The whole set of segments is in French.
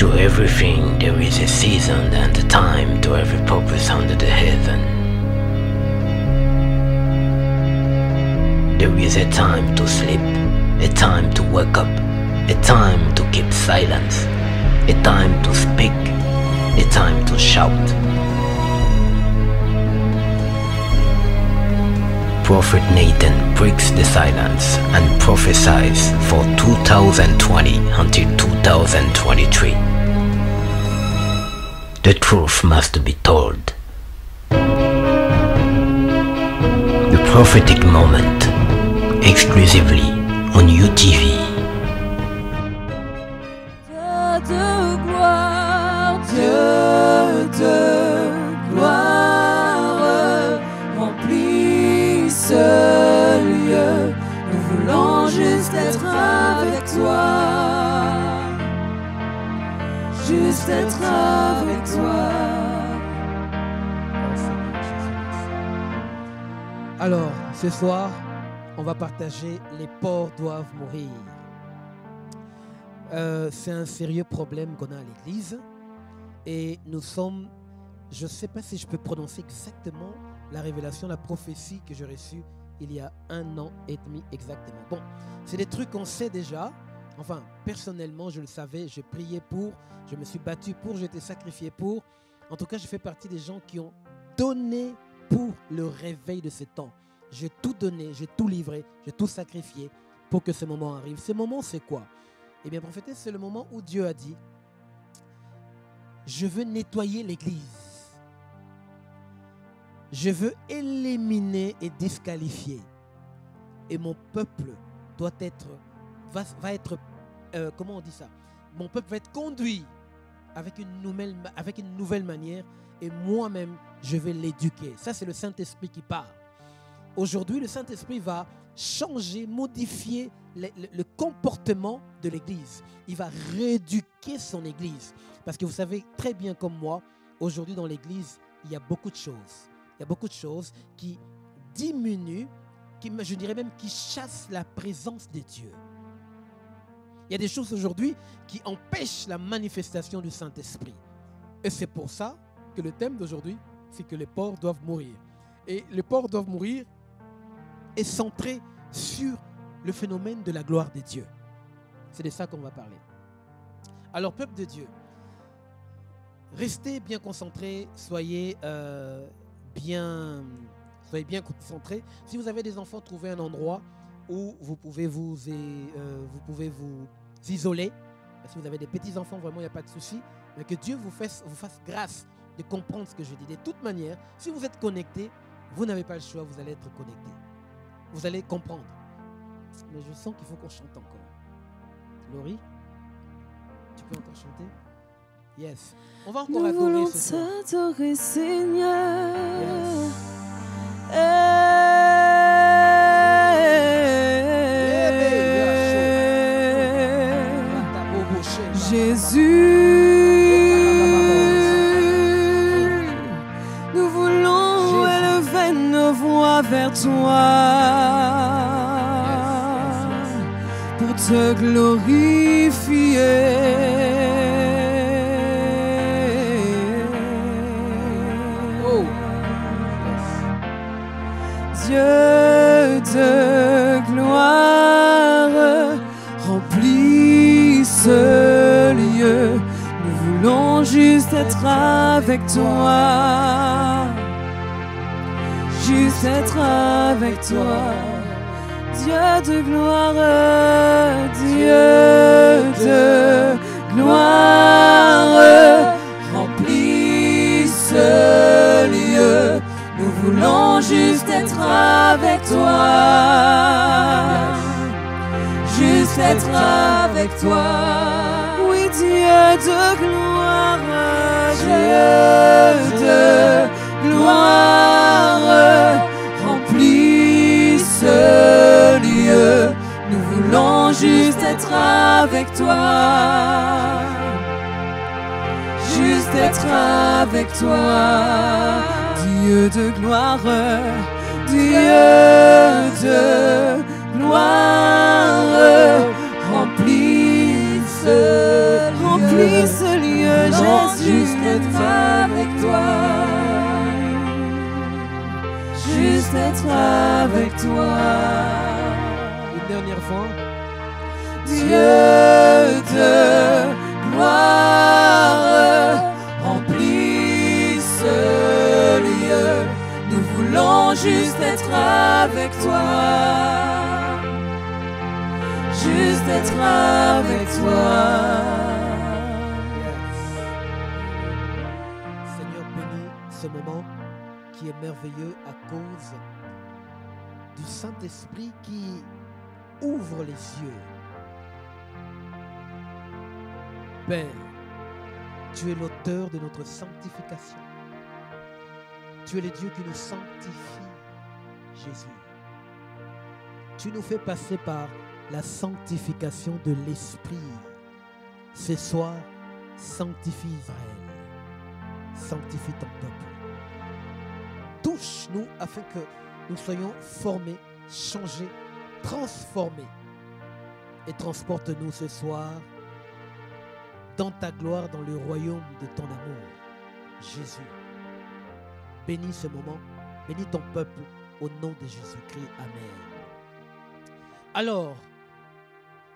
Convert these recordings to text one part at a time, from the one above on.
To everything there is a season and a time to every purpose under the heaven. There is a time to sleep, a time to wake up, a time to keep silence, a time to speak, a time to shout. Prophet Nathan breaks the silence and prophesies for 2020 until 2023. The truth must be told. The prophetic moment, exclusively on UTV. Dieu de gloire, Dieu de gloire, remplis ce lieu. Nous voulons juste être avec toi, juste être avec toi. Alors, ce soir, on va partager les porcs doivent mourir. C'est un sérieux problème qu'on a à l'église et nous sommes, je ne sais pas si je peux prononcer exactement la révélation, la prophétie que j'ai reçue il y a 1 an et demi exactement. Bon, c'est des trucs qu'on sait déjà. Enfin, personnellement, je le savais, j'ai prié pour, je me suis battu pour, j'ai été sacrifié pour. En tout cas, je fais partie des gens qui ont donné pour le réveil de ce temps. J'ai tout donné, j'ai tout livré, j'ai tout sacrifié pour que ce moment arrive. Ce moment, c'est quoi? Eh bien, prophétesse, c'est le moment où Dieu a dit « Je veux nettoyer l'église. Je veux éliminer et disqualifier. Et mon peuple doit être, va être, comment on dit ça? Mon peuple va être conduit avec une nouvelle manière et moi-même, je vais l'éduquer. » Ça, c'est le Saint-Esprit qui parle. Aujourd'hui, le Saint-Esprit va changer, modifier le comportement de l'Église. Il va rééduquer son Église. Parce que vous savez très bien comme moi, aujourd'hui dans l'Église, il y a beaucoup de choses. Il y a beaucoup de choses qui diminuent, je dirais même qui chassent la présence de Dieu. Il y a des choses aujourd'hui qui empêchent la manifestation du Saint-Esprit. Et c'est pour ça que le thème d'aujourd'hui, c'est que les porcs doivent mourir. Et les porcs doivent mourir est centré sur le phénomène de la gloire de Dieu. C'est de ça qu'on va parler. Alors, peuple de Dieu, restez bien concentrés, soyez bien concentrés. Si vous avez des enfants, trouvez un endroit où vous pouvez vous isoler. Si vous avez des petits-enfants, vraiment, il n'y a pas de souci. Mais que Dieu vous fasse grâce de comprendre ce que je dis. De toute manière, si vous êtes connectés, vous n'avez pas le choix, vous allez être connectés. Vous allez comprendre. Mais je sens qu'il faut qu'on chante encore. Laurie, tu peux encore chanter? Yes. On va encore adorer ce soir. Nous voulons t'adorer, Seigneur. Yes. Jésus, nous voulons élever nos voix vers toi pour te glorifier. Oh. Dieu de gloire, remplis ce lieu. Nous voulons juste être avec toi. Juste être avec toi. Dieu de gloire, Dieu de gloire, remplis ce lieu. Nous voulons juste être avec toi. Juste être avec toi. Oui, Dieu de gloire, Dieu de gloire, remplis ce lieu. Nous voulons juste être avec toi. Juste être avec toi. Dieu de gloire, Dieu de gloire, remplis ce juste être avec toi. Juste être avec toi. Une dernière fois. Dieu de gloire, remplis ce lieu. Nous voulons juste être avec toi. Juste être avec toi. Seigneur, bénis ce moment qui est merveilleux à cause du Saint-Esprit qui ouvre les yeux. Père, tu es l'auteur de notre sanctification. Tu es le Dieu qui nous sanctifie, Jésus. Tu nous fais passer par la sanctification de l'Esprit. Ce soir, sanctifie Israël. Sanctifie ton peuple. Touche-nous afin que nous soyons formés, changés, transformés. Et transporte-nous ce soir dans ta gloire, dans le royaume de ton amour. Jésus, bénis ce moment, bénis ton peuple au nom de Jésus-Christ. Amen. Alors,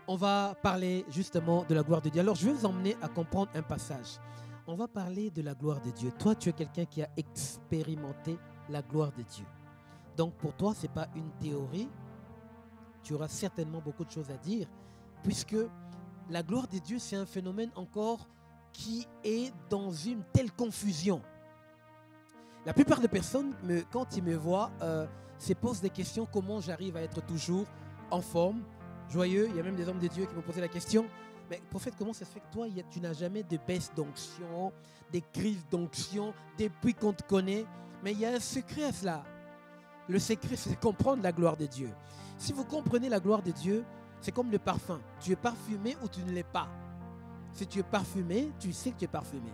on va parler justement de la gloire de Dieu. Alors, je vais vous emmener à comprendre un passage. On va parler de la gloire de Dieu. Toi, tu es quelqu'un qui a expérimenté la gloire de Dieu. Donc, pour toi, ce n'est pas une théorie. Tu auras certainement beaucoup de choses à dire, puisque la gloire de Dieu, c'est un phénomène encore qui est dans une telle confusion. La plupart des personnes, quand ils me voient, se posent des questions. Comment j'arrive à être toujours en forme, joyeux? Il y a même des hommes de Dieu qui m'ont posé la question. Mais prophète, comment ça se fait que toi, tu n'as jamais de baisse d'onction, des crises d'onction depuis qu'on te connaît? Mais il y a un secret à cela. Le secret, c'est de comprendre la gloire de Dieu. Si vous comprenez la gloire de Dieu, c'est comme le parfum. Tu es parfumé ou tu ne l'es pas. Si tu es parfumé, tu sais que tu es parfumé.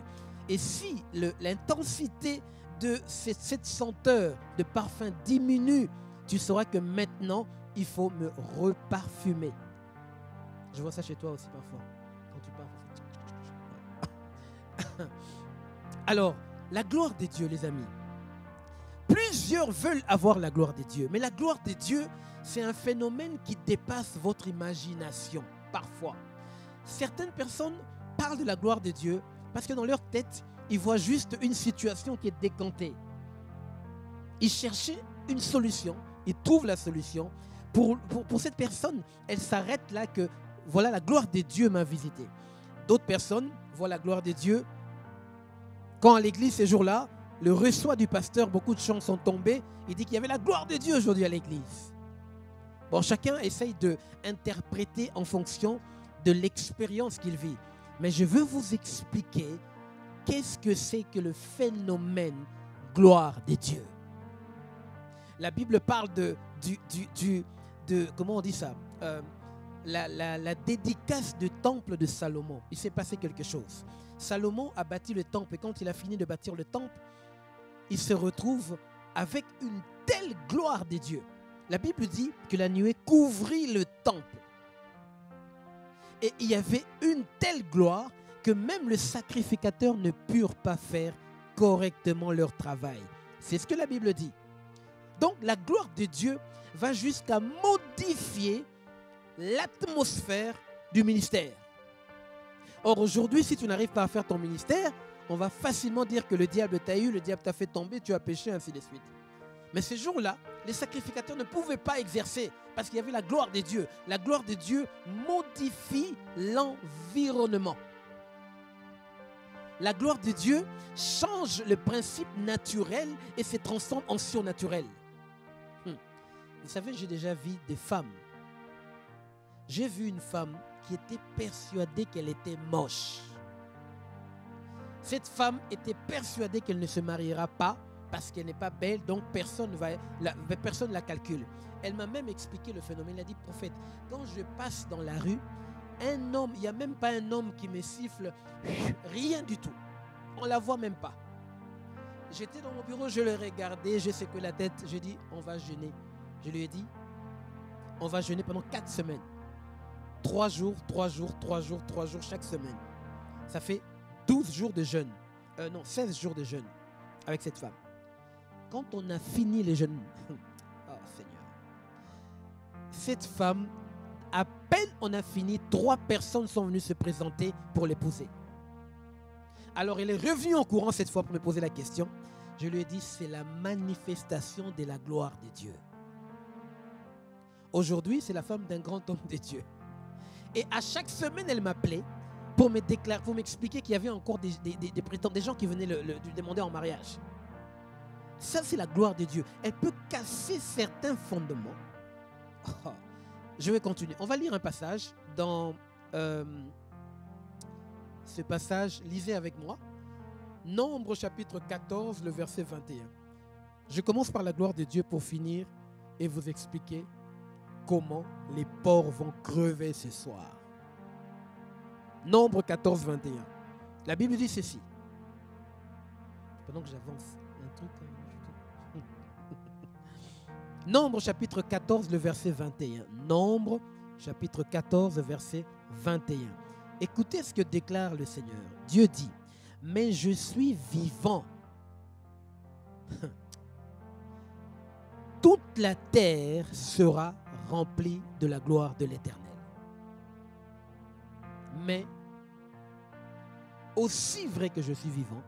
Et si l'intensité de cette senteur de parfum diminue, tu sauras que maintenant, il faut me reparfumer. Je vois ça chez toi aussi parfois. Quand tu parles. Alors, la gloire de Dieu, les amis. Plusieurs veulent avoir la gloire de Dieu. Mais la gloire de Dieu, c'est un phénomène qui dépasse votre imagination, parfois. Certaines personnes parlent de la gloire de Dieu parce que dans leur tête, ils voient juste une situation qui est décantée. Ils cherchaient une solution, ils trouvent la solution. Pour cette personne, elle s'arrête là que voilà, la gloire de Dieu m'a visité. D'autres personnes voient la gloire de Dieu. Quand à l'église, ces jours-là, le reçoit du pasteur, beaucoup de chants sont tombés. Il dit qu'il y avait la gloire de Dieu aujourd'hui à l'église. Bon, chacun essaye d'interpréter en fonction de l'expérience qu'il vit. Mais je veux vous expliquer qu'est-ce que c'est que le phénomène gloire de Dieu. La Bible parle de comment on dit ça, la dédicace du temple de Salomon. Il s'est passé quelque chose. Salomon a bâti le temple et quand il a fini de bâtir le temple, il se retrouve avec une telle gloire de Dieu. La Bible dit que la nuée couvrit le temple. Et il y avait une telle gloire que même les sacrificateurs ne purent pas faire correctement leur travail. C'est ce que la Bible dit. Donc la gloire de Dieu va jusqu'à modifier l'atmosphère du ministère. Or aujourd'hui, si tu n'arrives pas à faire ton ministère, on va facilement dire que le diable t'a eu, le diable t'a fait tomber, tu as péché, ainsi de suite. Mais ces jours-là, les sacrificateurs ne pouvaient pas exercer parce qu'il y avait la gloire de Dieu. La gloire de Dieu modifie l'environnement. La gloire de Dieu change le principe naturel et se transforme en surnaturel. Vous savez, j'ai déjà vu des femmes. J'ai vu une femme qui était persuadée qu'elle était moche. Cette femme était persuadée qu'elle ne se mariera pas parce qu'elle n'est pas belle, donc personne ne la calcule. Elle m'a même expliqué le phénomène. Elle a dit, prophète, quand je passe dans la rue, un homme, il n'y a même pas un homme qui me siffle, rien du tout. On ne la voit même pas. J'étais dans mon bureau, je le regardais, je secouais la tête, j'ai dit, on va jeûner. Je lui ai dit, on va jeûner pendant 4 semaines. 3 jours, 3 jours, 3 jours, 3 jours chaque semaine. Ça fait 12 jours de jeûne. Non, 16 jours de jeûne avec cette femme. Quand on a fini les jeûnes, oh Seigneur, cette femme, à peine on a fini, 3 personnes sont venues se présenter pour l'épouser. Alors elle est revenue en courant cette fois pour me poser la question. Je lui ai dit, c'est la manifestation de la gloire de Dieu. Aujourd'hui, c'est la femme d'un grand homme de Dieu. Et à chaque semaine, elle m'appelait pour me déclarer, pour m'expliquer qu'il y avait encore des gens qui venaient lui demander en mariage. Ça, c'est la gloire de Dieu. Elle peut casser certains fondements. Oh, je vais continuer. On va lire un passage dans ce passage. Lisez avec moi. Nombre chapitre 14, le verset 21. Je commence par la gloire de Dieu pour finir et vous expliquer comment les porcs vont crever ce soir. Nombre 14, 21. La Bible dit ceci. Pendant que j'avance, un truc. Nombre chapitre 14, le verset 21. Nombre chapitre 14, verset 21. Écoutez ce que déclare le Seigneur. Dieu dit, mais je suis vivant. Toute la terre sera remplie de la gloire de l'Éternel. Mais, aussi vrai que je suis vivant,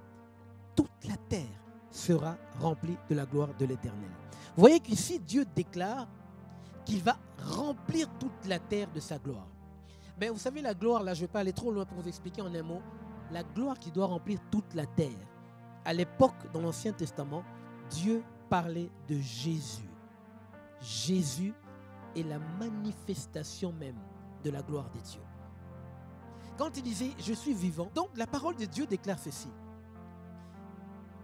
toute la terre sera remplie de la gloire de l'Éternel. Vous voyez qu'ici, Dieu déclare qu'il va remplir toute la terre de sa gloire. Mais vous savez, la gloire, là, je ne vais pas aller trop loin pour vous expliquer en un mot. La gloire qui doit remplir toute la terre. À l'époque, dans l'Ancien Testament, Dieu parlait de Jésus. Jésus est la manifestation même de la gloire de Dieu. Quand il disait « je suis vivant », donc la parole de Dieu déclare ceci.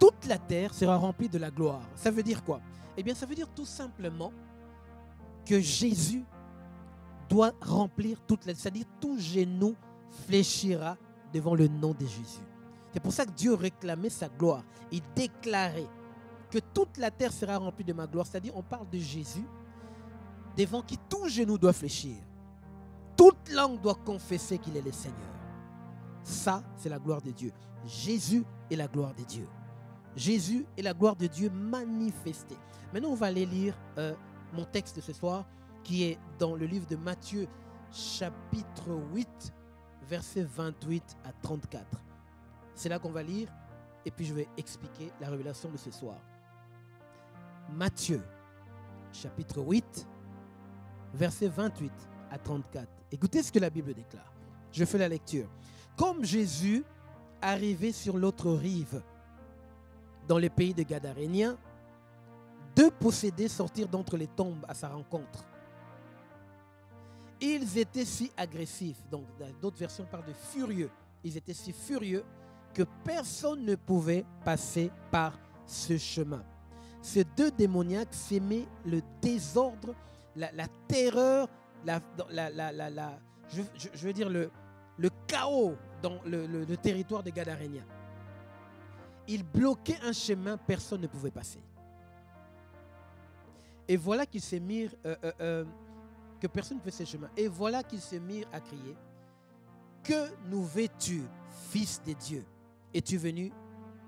Toute la terre sera remplie de la gloire. Ça veut dire quoi? Eh bien, ça veut dire tout simplement que Jésus doit remplir toute la terre. C'est-à-dire tout genou fléchira devant le nom de Jésus. C'est pour ça que Dieu réclamait sa gloire. Il déclarait que toute la terre sera remplie de ma gloire. C'est-à-dire, on parle de Jésus devant qui tout genou doit fléchir. Toute langue doit confesser qu'il est le Seigneur. Ça, c'est la gloire de Dieu. Jésus est la gloire de Dieu. Jésus est la gloire de Dieu manifestée. Maintenant, on va aller lire mon texte de ce soir qui est dans le livre de Matthieu, chapitre 8, versets 28 à 34. C'est là qu'on va lire et puis je vais expliquer la révélation de ce soir. Matthieu, chapitre 8, versets 28 à 34. Écoutez ce que la Bible déclare. Je fais la lecture. Comme Jésus arrivait sur l'autre rive, dans le pays de Gadaréniens, 2 possédés sortirent d'entre les tombes à sa rencontre. Ils étaient si agressifs, donc d'autres versions parlent de furieux. Ils étaient si furieux que personne ne pouvait passer par ce chemin. Ces 2 démoniaques s'aimaient le désordre, la terreur, je veux dire le chaos dans le territoire des Gadaréniens. Ils bloquaient un chemin, personne ne pouvait passer. Et voilà qu'ils se mirent, que personne ne fait ce chemin. Et voilà qu'ils se mirent à crier, que nous veux-tu, Fils de Dieu? Es-tu venu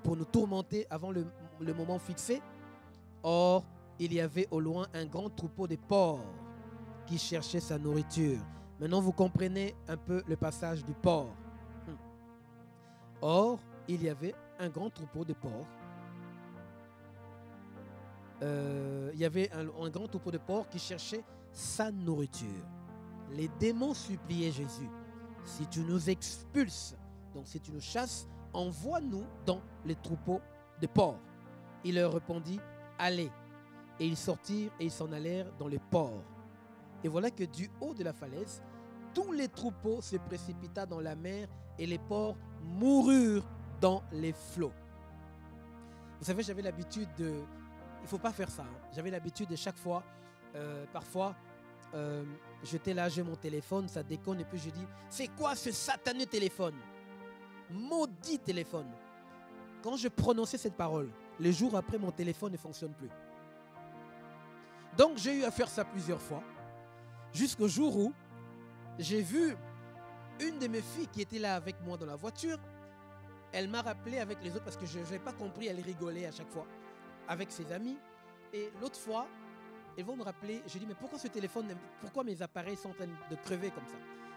pour nous tourmenter avant le moment fixé? Or, il y avait au loin un grand troupeau de porcs qui cherchait sa nourriture. Maintenant, vous comprenez un peu le passage du porc. Or, il y avait un grand troupeau de porcs. Il y avait un grand troupeau de porcs qui cherchait sa nourriture. Les démons suppliaient Jésus, si tu nous expulses, donc si tu nous chasses, envoie-nous dans les troupeaux de porcs. Il leur répondit, allez. Et ils sortirent et ils s'en allèrent dans les porcs. Et voilà que du haut de la falaise, tous les troupeaux se précipita dans la mer et les porcs moururent dans les flots. Vous savez, j'avais l'habitude de... Il ne faut pas faire ça. J'avais l'habitude de chaque fois, parfois, j'étais là, j'ai mon téléphone, ça déconne, et puis je dis, c'est quoi ce sataneux téléphone? Maudit téléphone. Quand je prononçais cette parole, les jours après, mon téléphone ne fonctionne plus. Donc, j'ai eu à faire ça plusieurs fois, jusqu'au jour où j'ai vu une de mes filles qui était là avec moi dans la voiture. Elle m'a rappelé avec les autres parce que je n'ai pas compris, elle rigolait à chaque fois avec ses amis. Et l'autre fois, ils vont me rappeler, je dis mais pourquoi ce téléphone, pourquoi mes appareils sont en train de crever comme ça?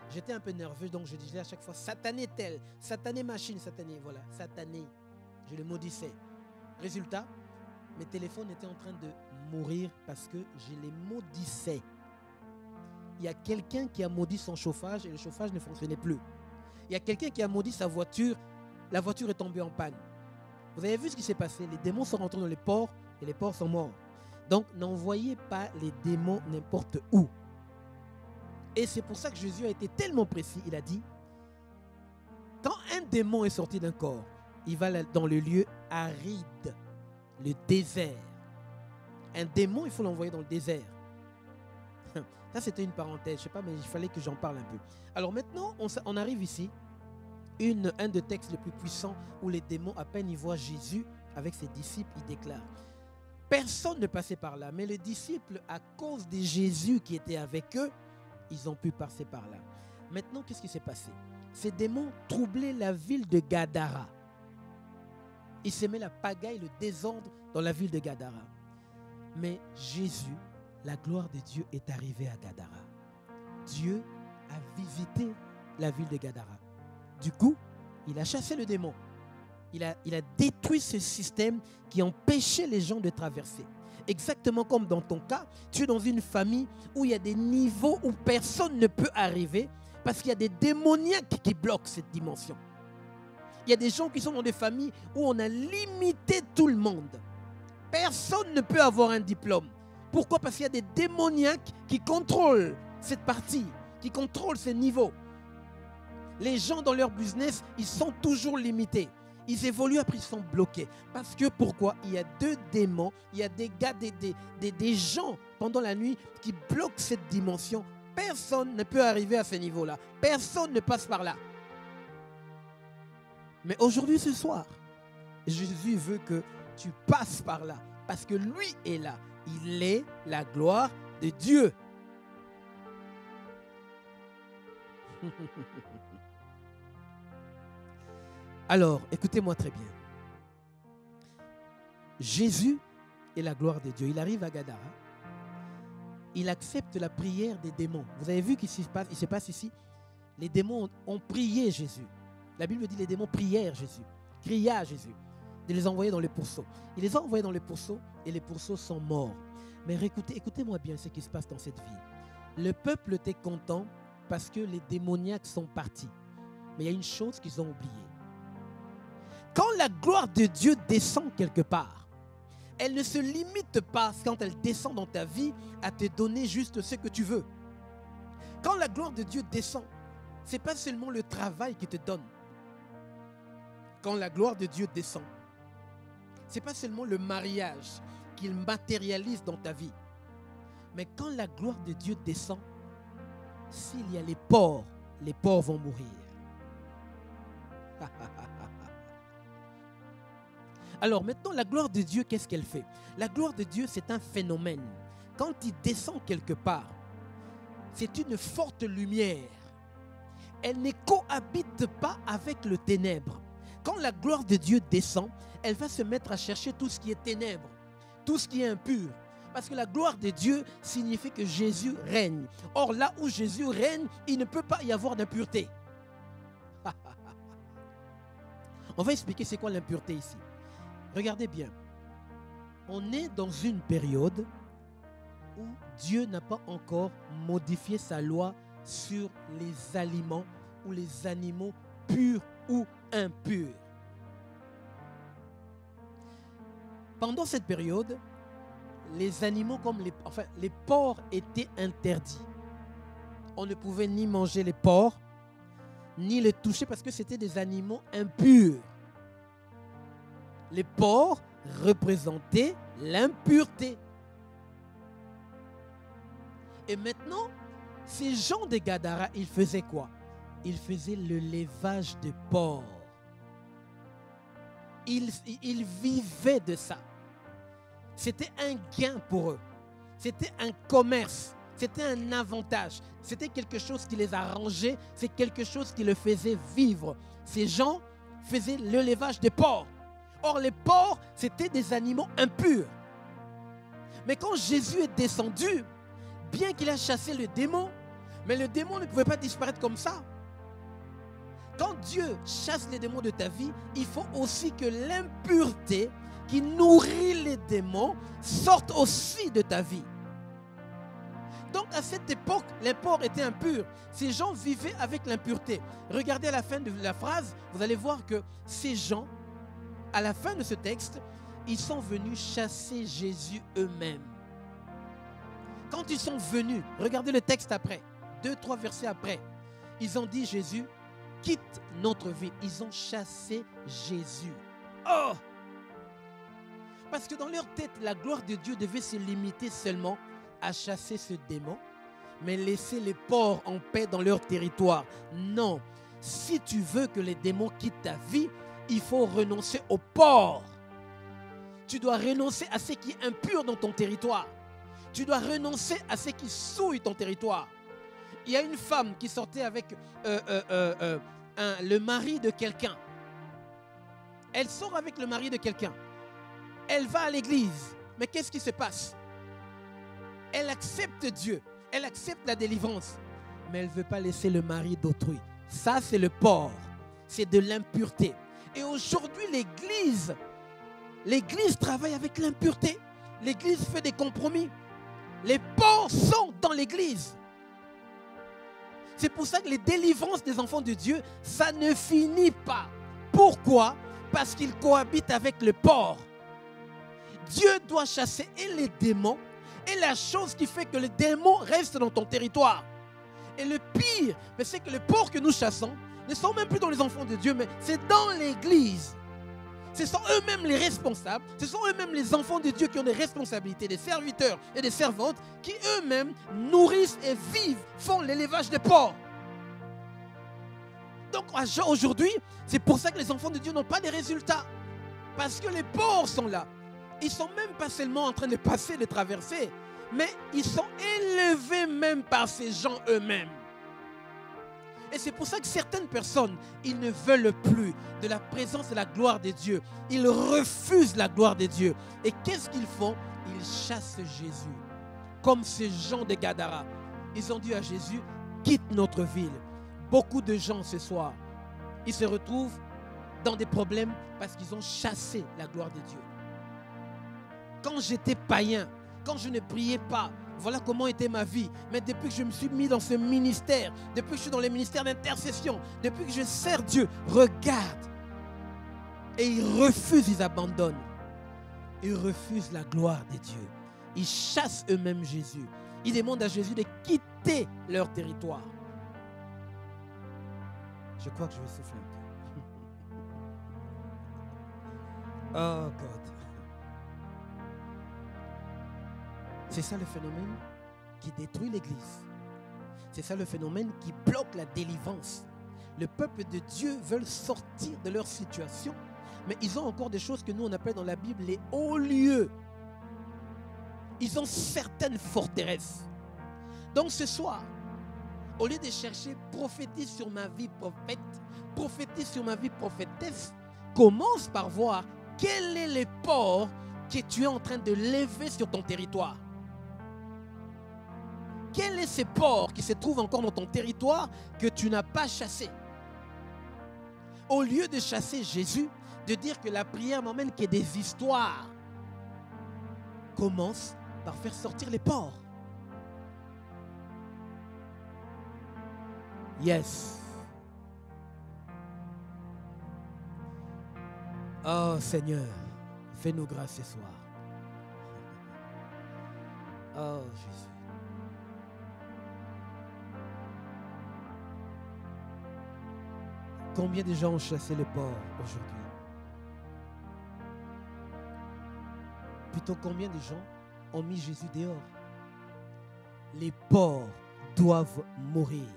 J'étais un peu nerveux, donc je disais à chaque fois satané tel, satané machine, satané, voilà, satané. Je le maudissais. Résultat, mes téléphones étaient en train de mourir parce que je les maudissais. Il y a quelqu'un qui a maudit son chauffage et le chauffage ne fonctionnait plus. Il y a quelqu'un qui a maudit sa voiture, la voiture est tombée en panne. Vous avez vu ce qui s'est passé? Les démons sont rentrés dans les ports et les ports sont morts. Donc, n'envoyez pas les démons n'importe où. Et c'est pour ça que Jésus a été tellement précis. Il a dit, quand un démon est sorti d'un corps, il va dans le lieu aride, le désert. Un démon, il faut l'envoyer dans le désert. Ça, c'était une parenthèse, je ne sais pas, mais il fallait que j'en parle un peu. Alors maintenant, on arrive ici, un des textes les plus puissants où les démons, à peine ils voient Jésus avec ses disciples, ils déclarent. Personne ne passait par là, mais les disciples, à cause de Jésus qui était avec eux, ils ont pu passer par là. Maintenant, qu'est-ce qui s'est passé? Ces démons troublaient la ville de Gadara. Ils semaient la pagaille, le désordre dans la ville de Gadara. Mais Jésus, la gloire de Dieu est arrivée à Gadara. Dieu a visité la ville de Gadara. Du coup, il a chassé le démon. Il a détruit ce système qui empêchait les gens de traverser. Exactement comme dans ton cas, tu es dans une famille où il y a des niveaux où personne ne peut arriver parce qu'il y a des démoniaques qui bloquent cette dimension. Il y a des gens qui sont dans des familles où on a limité tout le monde. Personne ne peut avoir un diplôme. Pourquoi? Parce qu'il y a des démoniaques qui contrôlent cette partie, qui contrôlent ces niveaux. Les gens dans leur business, ils sont toujours limités. Ils évoluent, après ils sont bloqués. Parce que pourquoi? Il y a deux démons, il y a des gars, des gens pendant la nuit qui bloquent cette dimension. Personne ne peut arriver à ce niveau-là. Personne ne passe par là. Mais aujourd'hui, ce soir, Jésus veut que tu passes par là. Parce que lui est là. Il est la gloire de Dieu. Alors, écoutez-moi très bien. Jésus est la gloire de Dieu. Il arrive à Gadara. Il accepte la prière des démons. Vous avez vu qu'il se passe ici? Les démons ont prié Jésus. La Bible dit les démons prièrent Jésus. Criaient à Jésus de les envoyer dans les pourceaux. Il les a envoyés dans les pourceaux et les pourceaux sont morts. Mais écoutez-moi bien ce qui se passe dans cette ville. Le peuple était content parce que les démoniaques sont partis. Mais il y a une chose qu'ils ont oubliée. Quand la gloire de Dieu descend quelque part, elle ne se limite pas, quand elle descend dans ta vie, à te donner juste ce que tu veux. Quand la gloire de Dieu descend, ce n'est pas seulement le travail qui te donne. Quand la gloire de Dieu descend, ce n'est pas seulement le mariage qu'il matérialise dans ta vie. Mais quand la gloire de Dieu descend, s'il y a les porcs vont mourir. Alors maintenant, la gloire de Dieu, qu'est-ce qu'elle fait? La gloire de Dieu, c'est un phénomène. Quand il descend quelque part, c'est une forte lumière. Elle ne cohabite pas avec le ténèbre. Quand la gloire de Dieu descend, elle va se mettre à chercher tout ce qui est ténèbres, tout ce qui est impur. Parce que la gloire de Dieu signifie que Jésus règne. Or, là où Jésus règne, il ne peut pas y avoir d'impureté. On va expliquer c'est quoi l'impureté ici. Regardez bien. On est dans une période où Dieu n'a pas encore modifié sa loi sur les aliments ou les animaux purs ou impurs. Pendant cette période, les animaux comme les porcs étaient interdits. On ne pouvait ni manger les porcs, ni les toucher parce que c'était des animaux impurs. Les porcs représentaient l'impureté. Et maintenant, ces gens de Gadara, ils faisaient quoi? Ils faisaient le levage de porcs. Ils vivaient de ça. C'était un gain pour eux. C'était un commerce. C'était un avantage. C'était quelque chose qui les arrangeait. C'est quelque chose qui les faisait vivre. Ces gens faisaient l'élevage des porcs. Or, les porcs, c'était des animaux impurs. Mais quand Jésus est descendu, bien qu'il a chassé le démon, mais le démon ne pouvait pas disparaître comme ça. Quand Dieu chasse les démons de ta vie, il faut aussi que l'impureté qui nourrit les démons sorte aussi de ta vie. Donc à cette époque, les porcs étaient impurs. Ces gens vivaient avec l'impureté. Regardez à la fin de la phrase, vous allez voir que ces gens, à la fin de ce texte, ils sont venus chasser Jésus eux-mêmes. Quand ils sont venus, regardez le texte après, 2-3 versets après, ils ont dit Jésus, quitte notre ville. Ils ont chassé Jésus. Oh! Parce que dans leur tête, la gloire de Dieu devait se limiter seulement à chasser ce démon, mais laisser les porcs en paix dans leur territoire. Non, si tu veux que les démons quittent ta vie, il faut renoncer aux porcs. Tu dois renoncer à ce qui est impur dans ton territoire. Tu dois renoncer à ce qui souille ton territoire. Il y a une femme qui sortait avec le mari de quelqu'un. Elle sort avec le mari de quelqu'un. Elle va à l'église. Mais qu'est-ce qui se passe? Elle accepte Dieu. Elle accepte la délivrance. Mais elle ne veut pas laisser le mari d'autrui. Ça, c'est le porc. C'est de l'impureté. Et aujourd'hui, l'église travaille avec l'impureté. L'église fait des compromis. Les porcs sont dans l'église. C'est pour ça que les délivrances des enfants de Dieu, ça ne finit pas. Pourquoi? Parce qu'ils cohabitent avec le porc. Dieu doit chasser et les démons et la chose qui fait que les démons restent dans ton territoire. Et le pire, c'est que les porcs que nous chassons ne sont même plus dans les enfants de Dieu, mais c'est dans l'église. Ce sont eux-mêmes les responsables, ce sont eux-mêmes les enfants de Dieu qui ont des responsabilités, des serviteurs et des servantes qui eux-mêmes nourrissent et vivent, font l'élevage des porcs. Donc aujourd'hui, c'est pour ça que les enfants de Dieu n'ont pas de résultats. Parce que les porcs sont là. Ils ne sont même pas seulement en train de passer, de traverser, mais ils sont élevés même par ces gens eux-mêmes. Et c'est pour ça que certaines personnes, ils ne veulent plus de la présence et la gloire de Dieu. Ils refusent la gloire de Dieu. Et qu'est-ce qu'ils font? Ils chassent Jésus. Comme ces gens de Gadara. Ils ont dit à Jésus, quitte notre ville. Beaucoup de gens ce soir, ils se retrouvent dans des problèmes parce qu'ils ont chassé la gloire de Dieu. Quand j'étais païen, quand je ne priais pas, voilà comment était ma vie. Mais depuis que je me suis mis dans ce ministère, depuis que je suis dans les ministères d'intercession, depuis que je sers Dieu, regarde. Et ils refusent, ils abandonnent. Ils refusent la gloire de Dieu. Ils chassent eux-mêmes Jésus. Ils demandent à Jésus de quitter leur territoire. Je crois que je vais souffler un peu. Oh God. C'est ça le phénomène qui détruit l'Église. C'est ça le phénomène qui bloque la délivrance. Le peuple de Dieu veut sortir de leur situation, mais ils ont encore des choses que nous on appelle dans la Bible les hauts lieux. Ils ont certaines forteresses. Donc ce soir, au lieu de chercher prophétise sur ma vie prophète, prophétise sur ma vie prophétesse, commence par voir quel est le porc que tu es en train de lever sur ton territoire. Quel est ce porc qui se trouve encore dans ton territoire que tu n'as pas chassé? Au lieu de chasser Jésus, de dire que la prière m'emmène qu'il y ait des histoires, commence par faire sortir les porcs. Yes. Oh Seigneur, fais-nous grâce ce soir. Oh Jésus. Combien de gens ont chassé le porc aujourd'hui? Plutôt combien de gens ont mis Jésus dehors? Les porcs doivent mourir.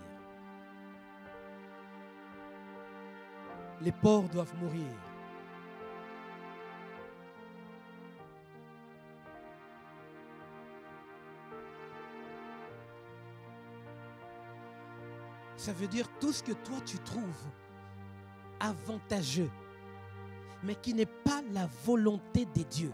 Les porcs doivent mourir. Ça veut dire tout ce que toi tu trouves avantageux, mais qui n'est pas la volonté de Dieu.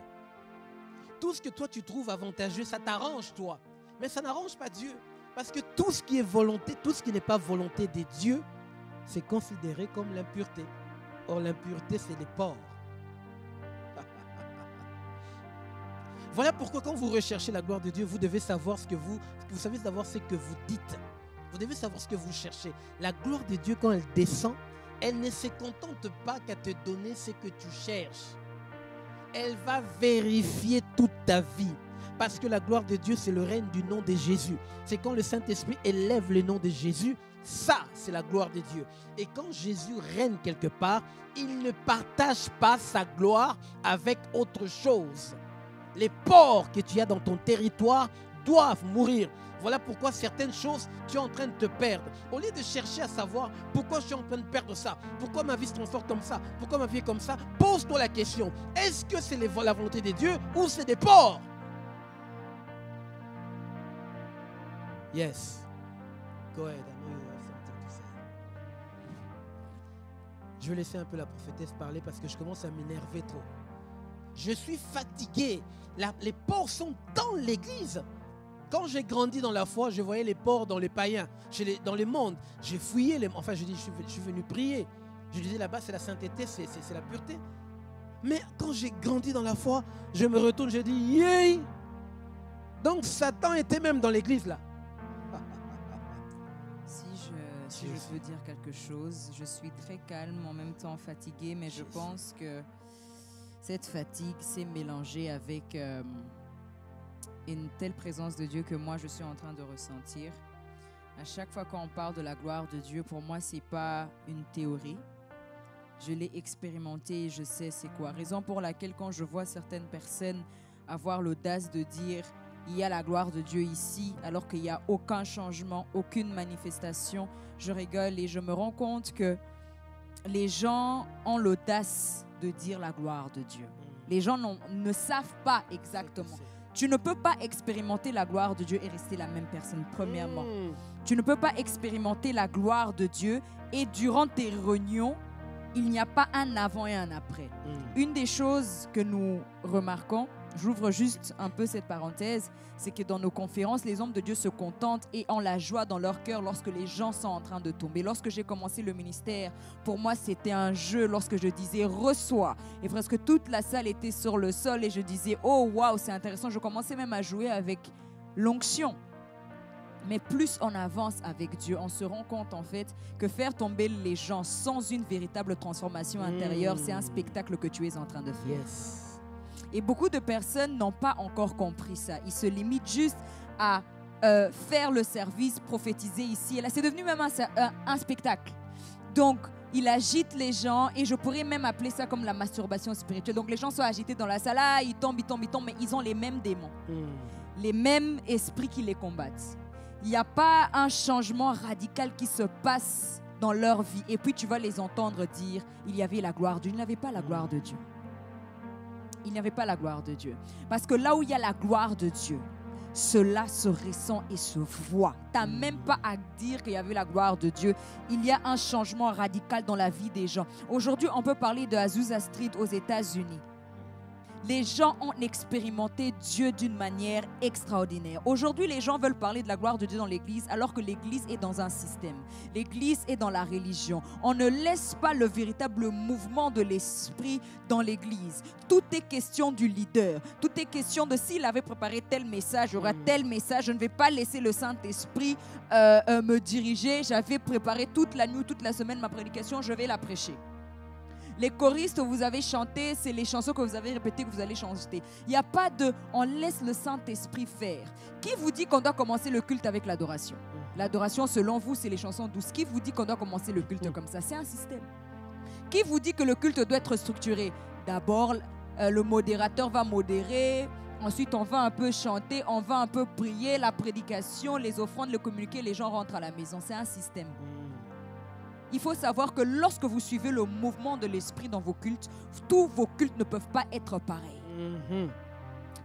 Tout ce que toi tu trouves avantageux, ça t'arrange toi, mais ça n'arrange pas Dieu. Parce que tout ce qui est volonté, tout ce qui n'est pas volonté de Dieu, c'est considéré comme l'impureté. Or l'impureté, c'est les porcs. Voilà pourquoi quand vous recherchez la gloire de Dieu, vous devez savoir ce que vous savez savoir ce que vous dites. Vous devez savoir ce que vous cherchez. La gloire de Dieu, quand elle descend, elle ne se contente pas qu'à te donner ce que tu cherches. Elle va vérifier toute ta vie. Parce que la gloire de Dieu, c'est le règne du nom de Jésus. C'est quand le Saint-Esprit élève le nom de Jésus, ça, c'est la gloire de Dieu. Et quand Jésus règne quelque part, il ne partage pas sa gloire avec autre chose. Les porcs que tu as dans ton territoire doivent mourir. Voilà pourquoi certaines choses, tu es en train de te perdre. Au lieu de chercher à savoir pourquoi je suis en train de perdre ça, pourquoi ma vie se transforme comme ça, pourquoi ma vie est comme ça, pose-toi la question. Est-ce que c'est la volonté de Dieu ou c'est des porcs? Yes. Go ahead. I know you have something to say. Je vais laisser un peu la prophétesse parler parce que je commence à m'énerver trop. Je suis fatigué. Les porcs sont dans l'église. Quand j'ai grandi dans la foi, je voyais les porcs dans les païens, dans les mondes. J'ai fouillé enfin, je dis, je suis venu prier. Je disais là-bas, c'est la sainteté, c'est la pureté. Mais quand j'ai grandi dans la foi, je me retourne, je dis, yay! Donc Satan était même dans l'église là. Si je peux dire quelque chose, je suis très calme, en même temps fatiguée, mais je pense que cette fatigue s'est mélangée avec une telle présence de Dieu que moi je suis en train de ressentir. À chaque fois qu'on parle de la gloire de Dieu, pour moi c'est pas une théorie. Je l'ai expérimenté et je sais c'est quoi. Raison pour laquelle quand je vois certaines personnes avoir l'audace de dire il y a la gloire de Dieu ici, alors qu'il n'y a aucun changement, aucune manifestation, je rigole et je me rends compte que les gens ont l'audace de dire la gloire de Dieu. Les gens ne savent pas exactement. Tu ne peux pas expérimenter la gloire de Dieu et rester la même personne, premièrement. Tu ne peux pas expérimenter la gloire de Dieu et durant tes réunions, il n'y a pas un avant et un après. Une des choses que nous remarquons, j'ouvre juste un peu cette parenthèse, c'est que dans nos conférences, les hommes de Dieu se contentent et ont la joie dans leur cœur lorsque les gens sont en train de tomber. Lorsque j'ai commencé le ministère, pour moi, c'était un jeu lorsque je disais « reçois ». Et presque toute la salle était sur le sol et je disais « oh, waouh, c'est intéressant ». Je commençais même à jouer avec l'onction. Mais plus on avance avec Dieu, on se rend compte en fait que faire tomber les gens sans une véritable transformation intérieure, c'est un spectacle que tu es en train de faire. Yes. Et beaucoup de personnes n'ont pas encore compris ça. Ils se limitent juste à faire le service, prophétiser ici et là. C'est devenu même un spectacle. Donc, il agite les gens et je pourrais même appeler ça comme la masturbation spirituelle. Donc, les gens sont agités dans la salle, ils tombent, mais ils ont les mêmes démons, les mêmes esprits qui les combattent. Il n'y a pas un changement radical qui se passe dans leur vie. Et puis, tu vas les entendre dire, il y avait la gloire de Dieu. Il n'y avait pas la gloire de Dieu. Il n'y avait pas la gloire de Dieu. Parce que là où il y a la gloire de Dieu, cela se ressent et se voit. Tu n'as même pas à dire qu'il y avait la gloire de Dieu. Il y a un changement radical dans la vie des gens. Aujourd'hui, on peut parler de Azusa Street aux États-Unis. Les gens ont expérimenté Dieu d'une manière extraordinaire. Aujourd'hui, les gens veulent parler de la gloire de Dieu dans l'église alors que l'église est dans un système. L'église est dans la religion. On ne laisse pas le véritable mouvement de l'esprit dans l'église. Tout est question du leader. Tout est question de s'il avait préparé tel message, il y aura tel message. Je ne vais pas laisser le Saint-Esprit me diriger. J'avais préparé toute la nuit, toute la semaine ma prédication, je vais la prêcher. Les choristes que vous avez chantés, c'est les chansons que vous avez répétées que vous allez chanter. Il n'y a pas de « on laisse le Saint-Esprit faire ». Qui vous dit qu'on doit commencer le culte avec l'adoration? L'adoration, selon vous, c'est les chansons douces. Qui vous dit qu'on doit commencer le culte comme ça? C'est un système. Qui vous dit que le culte doit être structuré? D'abord, le modérateur va modérer. Ensuite, on va un peu chanter, on va un peu prier, la prédication, les offrandes, le communiqué, les gens rentrent à la maison. C'est un système. Il faut savoir que lorsque vous suivez le mouvement de l'esprit dans vos cultes, tous vos cultes ne peuvent pas être pareils.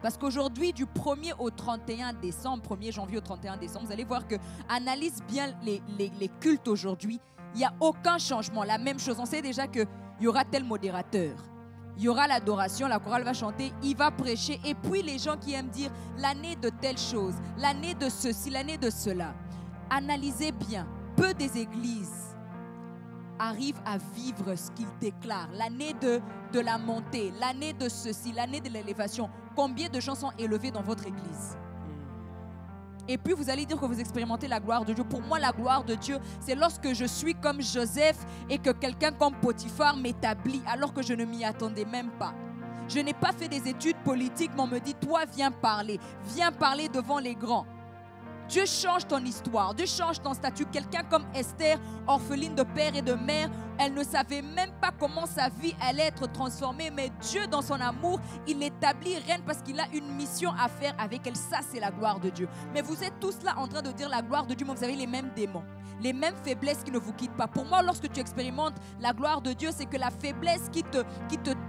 Parce qu'aujourd'hui, du 1er au 31 décembre, 1er janvier au 31 décembre, vous allez voir que, analyse bien les cultes aujourd'hui, il n'y a aucun changement. La même chose, on sait déjà qu'il y aura tel modérateur. Il y aura l'adoration, la chorale va chanter, il va prêcher. Et puis les gens qui aiment dire l'année de telle chose, l'année de ceci, l'année de cela. Analysez bien, peu des églises arrivent à vivre ce qu'ils déclarent. L'année de la montée, l'année de ceci, l'année de l'élévation. Combien de gens sont élevés dans votre église? Et puis vous allez dire que vous expérimentez la gloire de Dieu. Pour moi, la gloire de Dieu, c'est lorsque je suis comme Joseph et que quelqu'un comme Potiphar m'établit alors que je ne m'y attendais même pas. Je n'ai pas fait des études politiques, mais on me dit, toi, viens parler devant les grands. Dieu change ton histoire, Dieu change ton statut. Quelqu'un comme Esther, orpheline de père et de mère, elle ne savait même pas comment sa vie allait être transformée, mais Dieu, dans son amour, il l'établit reine parce qu'il a une mission à faire avec elle. Ça, c'est la gloire de Dieu. Mais vous êtes tous là en train de dire la gloire de Dieu, mais vous avez les mêmes démons, les mêmes faiblesses qui ne vous quittent pas. Pour moi, lorsque tu expérimentes la gloire de Dieu, c'est que la faiblesse qui te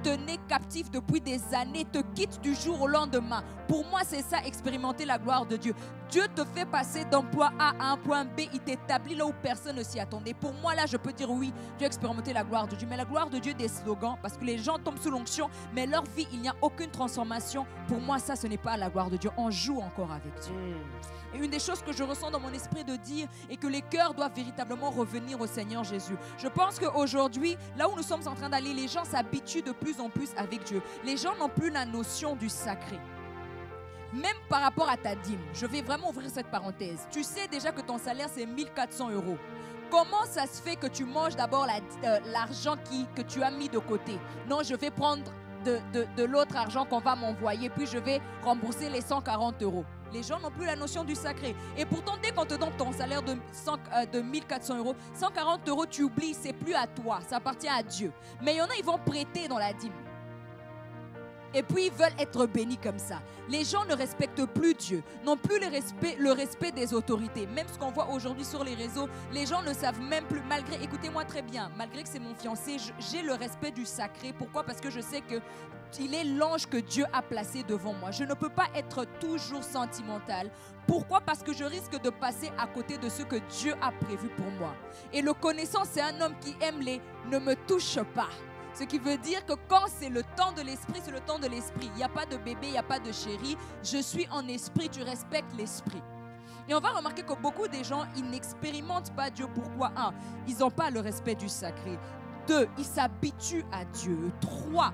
tenait captif depuis des années te quitte du jour au lendemain. Pour moi, c'est ça, expérimenter la gloire de Dieu. Dieu te fait passer d'un point A à un point B, il t'établit là où personne ne s'y attendait. Pour moi, là, je peux dire oui, Dieu a expérimenté la gloire de Dieu. Mais la gloire de Dieu, des slogans, parce que les gens tombent sous l'onction, mais leur vie, il n'y a aucune transformation. Pour moi, ça, ce n'est pas la gloire de Dieu. On joue encore avec Dieu. Et une des choses que je ressens dans mon esprit de dire est que les cœurs doivent véritablement revenir au Seigneur Jésus. Je pense qu'aujourd'hui, là où nous sommes en train d'aller, les gens s'habituent de plus en plus avec Dieu. Les gens n'ont plus la notion du sacré. Même par rapport à ta dîme, je vais vraiment ouvrir cette parenthèse. Tu sais déjà que ton salaire, c'est 1400 €. Comment ça se fait que tu manges d'abord l'argent que tu as mis de côté? Non, je vais prendre de l'autre argent qu'on va m'envoyer, puis je vais rembourser les 140 €. Les gens n'ont plus la notion du sacré. Et pourtant, dès qu'on te donne ton salaire de 1400 €, 140 €, tu oublies, c'est plus à toi, ça appartient à Dieu. Mais il y en a, ils vont prêter dans la dîme. Et puis ils veulent être bénis comme ça. Les gens ne respectent plus Dieu, non plus le respect des autorités. Même ce qu'on voit aujourd'hui sur les réseaux, les gens ne savent même plus, malgré, écoutez-moi très bien, malgré que c'est mon fiancé, j'ai le respect du sacré. Pourquoi? Parce que je sais qu'il est l'ange que Dieu a placé devant moi. Je ne peux pas être toujours sentimentale. Pourquoi? Parce que je risque de passer à côté de ce que Dieu a prévu pour moi. Et le connaissant, c'est un homme qui aime les « ne me touche pas ». Ce qui veut dire que quand c'est le temps de l'esprit, c'est le temps de l'esprit. Il n'y a pas de bébé, il n'y a pas de chéri. Je suis en esprit, tu respectes l'esprit. Et on va remarquer que beaucoup des gens, ils n'expérimentent pas Dieu. Pourquoi? 1, ils n'ont pas le respect du sacré. 2, ils s'habituent à Dieu. 3,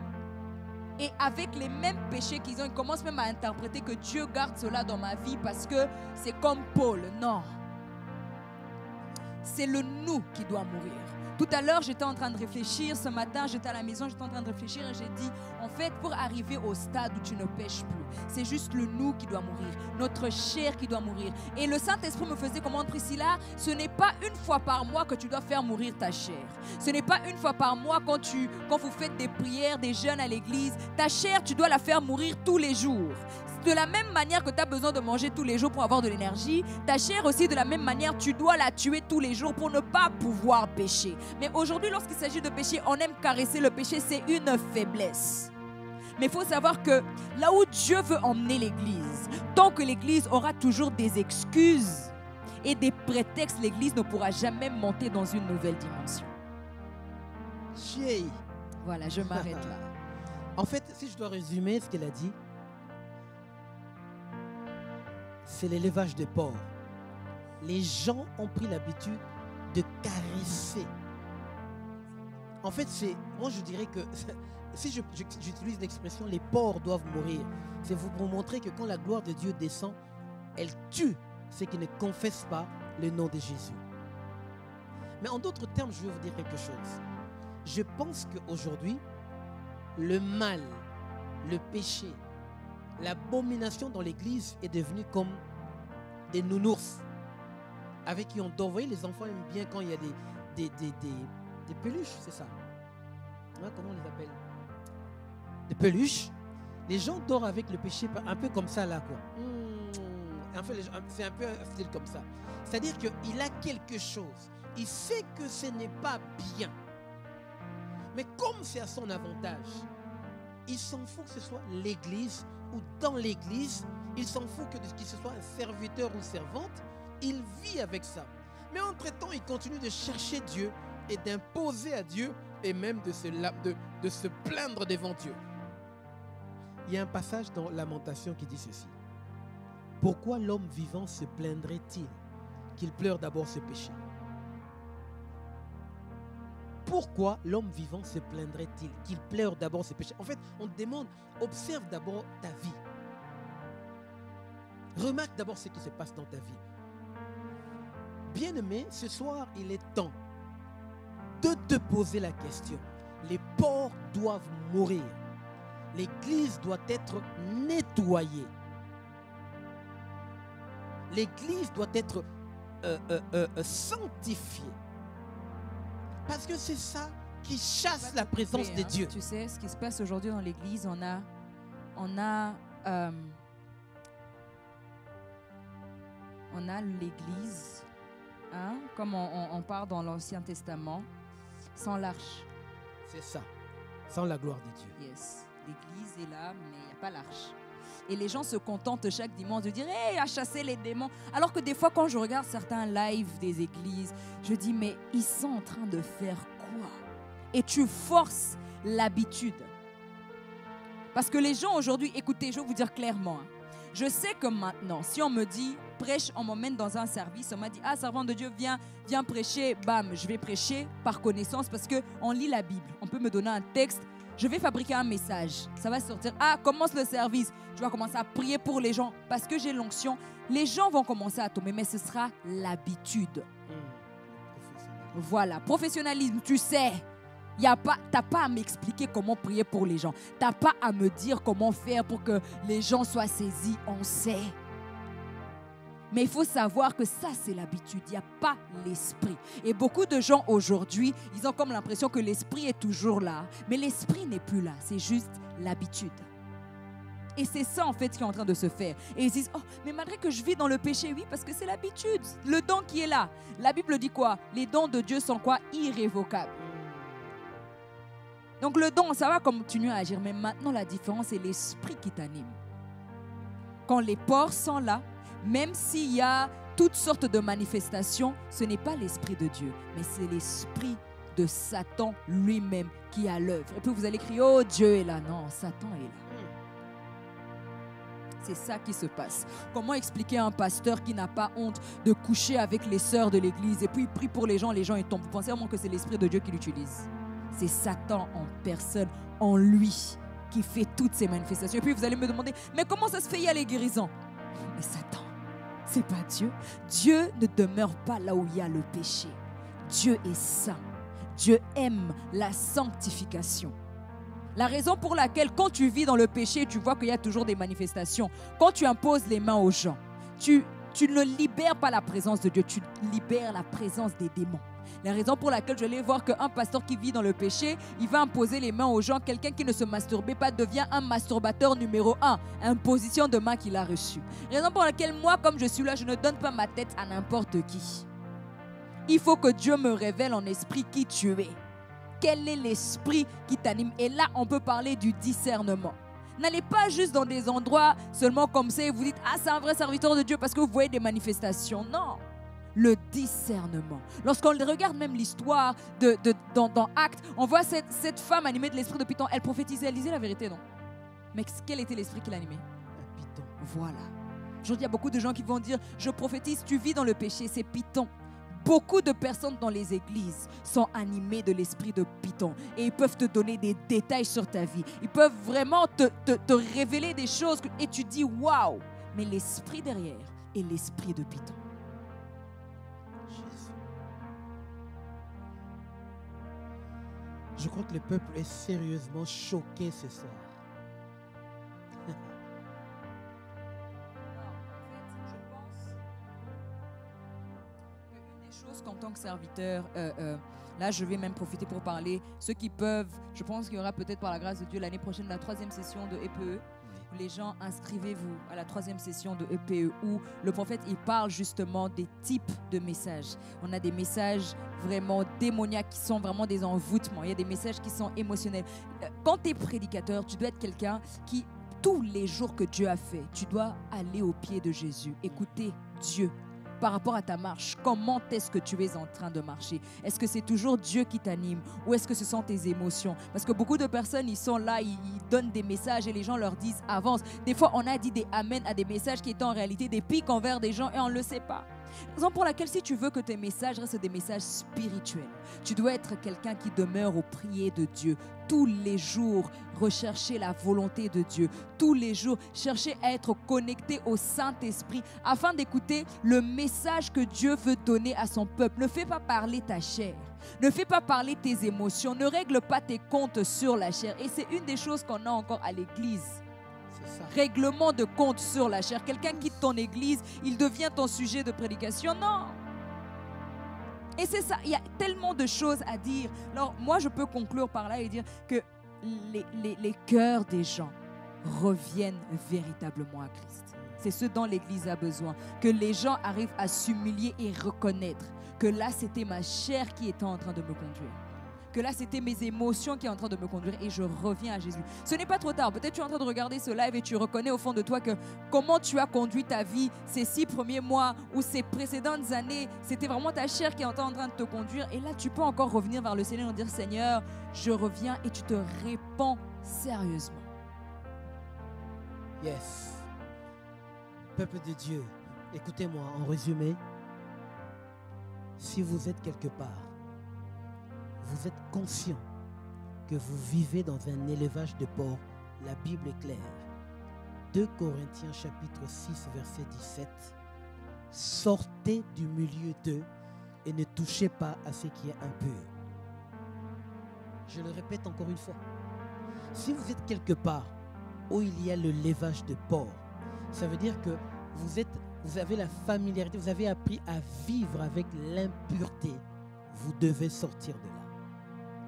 et avec les mêmes péchés qu'ils ont, ils commencent même à interpréter que Dieu garde cela dans ma vie parce que c'est comme Paul. Non. C'est le nous qui doit mourir. Tout à l'heure, j'étais en train de réfléchir. Ce matin, j'étais à la maison, j'étais en train de réfléchir et j'ai dit, en fait, pour arriver au stade où tu ne pêches plus, c'est juste le nous qui doit mourir, notre chair qui doit mourir. Et le Saint-Esprit me faisait comprendre, Priscilla, ce n'est pas une fois par mois que tu dois faire mourir ta chair. Ce n'est pas une fois par mois quand vous faites des prières, des jeûnes à l'église. Ta chair, tu dois la faire mourir tous les jours. De la même manière que tu as besoin de manger tous les jours pour avoir de l'énergie, ta chair aussi, de la même manière, tu dois la tuer tous les jours pour ne pas pouvoir pécher. Mais aujourd'hui, lorsqu'il s'agit de pécher, on aime caresser le péché, c'est une faiblesse. Mais il faut savoir que là où Dieu veut emmener l'Église, tant que l'Église aura toujours des excuses et des prétextes, l'Église ne pourra jamais monter dans une nouvelle dimension. Voilà, je m'arrête là. En fait, si je dois résumer ce qu'elle a dit, c'est l'élevage des porcs. Les gens ont pris l'habitude de caresser. En fait, moi je dirais que si j'utilise l'expression les porcs doivent mourir, c'est vous montrer que quand la gloire de Dieu descend, elle tue ceux qui ne confessent pas le nom de Jésus. Mais en d'autres termes, je vais vous dire quelque chose. Je pense qu'aujourd'hui, le mal, le péché, l'abomination dans l'église est devenue comme des nounours avec qui on dort. Vous voyez, les enfants aiment bien quand il y a des peluches, c'est ça. Hein, comment on les appelle? Des peluches. Les gens dorment avec le péché un peu comme ça là, quoi. C'est un peu un style comme ça. C'est-à-dire qu'il a quelque chose. Il sait que ce n'est pas bien. Mais comme c'est à son avantage, il s'en fout que ce soit l'église ou dans l'église, il s'en fout que ce soit un serviteur ou servante, il vit avec ça. Mais entre-temps, ils continuent de chercher Dieu et d'imposer à Dieu et même de se plaindre devant Dieu. Il y a un passage dans Lamentation qui dit ceci. Pourquoi l'homme vivant se plaindrait-il qu'il pleure d'abord ses péchés? Pourquoi l'homme vivant se plaindrait-il qu'il pleure d'abord ses péchés? En fait, on te demande, observe d'abord ta vie. Remarque d'abord ce qui se passe dans ta vie. Bien-aimé, ce soir, il est temps de te poser la question. Les porcs doivent mourir. L'église doit être nettoyée. L'église doit être sanctifiée. Parce que c'est ça qui chasse la présence de Dieu. Tu sais, ce qui se passe aujourd'hui dans l'église, on a l'église, hein, comme on part dans l'Ancien Testament, sans l'arche. C'est ça, sans la gloire de Dieu. Yes, l'église est là, mais il n'y a pas l'arche. Et les gens se contentent chaque dimanche de dire hey, à chasser les démons. Alors que des fois, quand je regarde certains lives des églises, je dis mais ils sont en train de faire quoi? Et tu forces l'habitude. Parce que les gens aujourd'hui, écoutez, je vais vous dire clairement, hein, je sais que maintenant, si on me dit prêche, on m'emmène dans un service, on m'a dit ah, servant de Dieu, viens prêcher, bam, je vais prêcher par connaissance parce qu'on lit la Bible. On peut me donner un texte. Je vais fabriquer un message. Ça va sortir. Ah, commence le service. Tu vas commencer à prier pour les gens parce que j'ai l'onction. Les gens vont commencer à tomber, mais ce sera l'habitude. Voilà, professionnalisme, tu sais. Tu n'as pas à m'expliquer comment prier pour les gens. Tu n'as pas à me dire comment faire pour que les gens soient saisis. On sait. Mais il faut savoir que ça, c'est l'habitude. Il n'y a pas l'esprit. Et beaucoup de gens aujourd'hui, ils ont comme l'impression que l'esprit est toujours là. Mais l'esprit n'est plus là. C'est juste l'habitude. Et c'est ça, en fait, qui est en train de se faire. Et ils disent, oh, mais malgré que je vis dans le péché, oui, parce que c'est l'habitude. Le don qui est là. La Bible dit quoi? Les dons de Dieu sont quoi? Irrévocables. Donc le don, ça va continuer à agir. Mais maintenant, la différence, c'est l'esprit qui t'anime. Quand les porcs sont là, même s'il y a toutes sortes de manifestations, ce n'est pas l'esprit de Dieu, mais c'est l'esprit de Satan lui-même qui est à l'œuvre. Et puis vous allez crier, oh Dieu est là. Non, Satan est là. C'est ça qui se passe. Comment expliquer à un pasteur qui n'a pas honte de coucher avec les sœurs de l'église et puis il prie pour les gens ils tombent? Vous pensez vraiment que c'est l'esprit de Dieu qui l'utilise? C'est Satan en personne, en lui, qui fait toutes ces manifestations. Et puis vous allez me demander, mais comment ça se fait, il y a les guérisons? Mais Satan, c'est pas Dieu. Dieu ne demeure pas là où il y a le péché. Dieu est saint. Dieu aime la sanctification. La raison pour laquelle quand tu vis dans le péché, tu vois qu'il y a toujours des manifestations. Quand tu imposes les mains aux gens, tu ne libères pas la présence de Dieu, tu libères la présence des démons. La raison pour laquelle je vais voir qu'un pasteur qui vit dans le péché, il va imposer les mains aux gens. Quelqu'un qui ne se masturbait pas devient un masturbateur numéro 1. Imposition de main qu'il a reçue. Raison pour laquelle moi, comme je suis là, je ne donne pas ma tête à n'importe qui. Il faut que Dieu me révèle en esprit qui tu es. Quel est l'esprit qui t'anime? Et là, on peut parler du discernement. N'allez pas juste dans des endroits seulement comme ça et vous dites « Ah, c'est un vrai serviteur de Dieu parce que vous voyez des manifestations. » Non. Le discernement. Lorsqu'on regarde même l'histoire dans Actes, on voit cette femme animée de l'esprit de Python. Elle prophétisait, elle disait la vérité, non? Mais quel était l'esprit qui l'animait? Un Python. Voilà. Aujourd'hui, il y a beaucoup de gens qui vont dire « Je prophétise, tu vis dans le péché. » C'est Python. Beaucoup de personnes dans les églises sont animées de l'esprit de Python et ils peuvent te donner des détails sur ta vie. Ils peuvent vraiment te révéler des choses et tu dis « Waouh !» Mais l'esprit derrière est l'esprit de Python. Je crois que le peuple est sérieusement choqué ce soir. Qu'en tant que serviteur, là je vais même profiter pour parler, ceux qui peuvent, je pense qu'il y aura peut-être par la grâce de Dieu l'année prochaine la 3e session de EPE. Les gens, inscrivez-vous à la 3e session de EPE où le prophète il parle justement des types de messages. On a des messages vraiment démoniaques qui sont vraiment des envoûtements. Il y a des messages qui sont émotionnels. Quand tu es prédicateur, tu dois être quelqu'un qui, tous les jours que Dieu a fait, tu dois aller au pied de Jésus, écouter Dieu. par rapport à ta marche. Comment est-ce que tu es en train de marcher? Est-ce que c'est toujours Dieu qui t'anime ou est-ce que ce sont tes émotions? Parce que beaucoup de personnes, ils sont là, ils donnent des messages et les gens leur disent avance. Des fois, on a dit des amen à des messages qui étaient en réalité des pics envers des gens et on ne le sait pas. Raison pour laquelle, si tu veux que tes messages restent des messages spirituels, tu dois être quelqu'un qui demeure au prier de Dieu. Tous les jours, rechercher la volonté de Dieu. Tous les jours, chercher à être connecté au Saint-Esprit afin d'écouter le message que Dieu veut donner à son peuple. Ne fais pas parler ta chair. Ne fais pas parler tes émotions. Ne règle pas tes comptes sur la chair. Et c'est une des choses qu'on a encore à l'église. Règlement de compte sur la chair. Quelqu'un quitte ton église, il devient ton sujet de prédication. Non. Et c'est ça, il y a tellement de choses à dire. Alors moi, je peux conclure par là et dire que les cœurs des gens reviennent véritablement à Christ. C'est ce dont l'église a besoin. Que les gens arrivent à s'humilier et reconnaître que là, c'était ma chair qui était en train de me conduire. Que là, c'était mes émotions qui étaient en train de me conduire et je reviens à Jésus. Ce n'est pas trop tard. Peut-être tu es en train de regarder ce live et tu reconnais au fond de toi que comment tu as conduit ta vie ces 6 premiers mois ou ces précédentes années, c'était vraiment ta chair qui était en train de te conduire. Et là, tu peux encore revenir vers le Seigneur et dire, Seigneur, je reviens et tu te répands sérieusement. Yes. Peuple de Dieu, écoutez-moi en résumé. Si vous êtes quelque part, vous êtes conscient que vous vivez dans un élevage de porc, la Bible est claire. 2 Corinthiens chapitre 6 verset 17. Sortez du milieu d'eux et ne touchez pas à ce qui est impur. Je le répète encore une fois. Si vous êtes quelque part où il y a le levage de porc, ça veut dire que vous avez la familiarité, vous avez appris à vivre avec l'impureté. Vous devez sortir de là.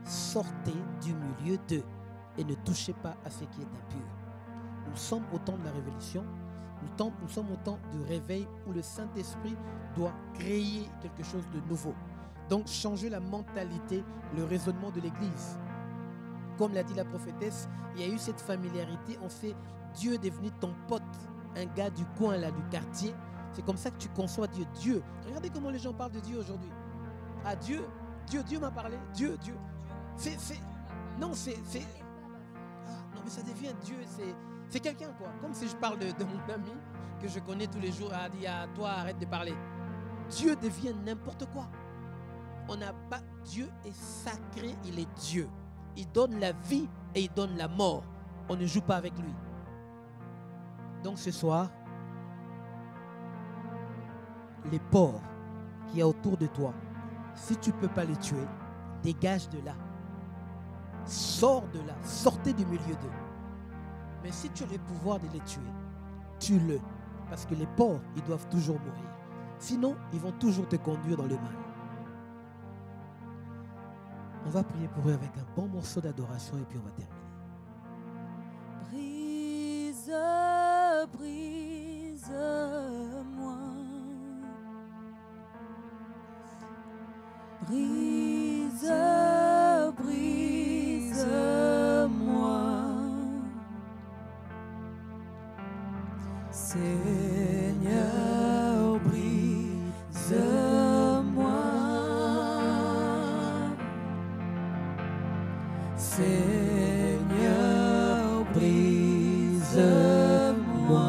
Sortez du milieu d'eux et ne touchez pas à ce qui est impur. Nous sommes au temps de la révélation, nous sommes au temps du réveil où le Saint-Esprit doit créer quelque chose de nouveau. Donc changer la mentalité, le raisonnement de l'Église. Comme l'a dit la prophétesse, il y a eu cette familiarité, on fait Dieu est devenu ton pote, un gars du coin là, du quartier. C'est comme ça que tu conçois Dieu. Dieu, regardez comment les gens parlent de Dieu aujourd'hui. Ah Dieu m'a parlé, Dieu. Non, non, mais ça devient Dieu, c'est quelqu'un quoi. Comme si je parle de mon ami que je connais tous les jours, a dit à toi arrête de parler. Dieu devient n'importe quoi. On n'a pas, Dieu est sacré, il est Dieu. Il donne la vie et il donne la mort. On ne joue pas avec lui. Donc ce soir, les porcs qu'il y a autour de toi, si tu ne peux pas les tuer, dégage de là. Sors de là, sortez du milieu d'eux. Mais si tu as le pouvoir de les tuer, tue-le. Parce que les porcs, ils doivent toujours mourir. Sinon, ils vont toujours te conduire dans le mal. On va prier pour eux avec un bon morceau d'adoration et puis on va terminer. Brise, brise-moi. Brise, brise-moi. Seigneur, brise-moi. Seigneur, brise-moi.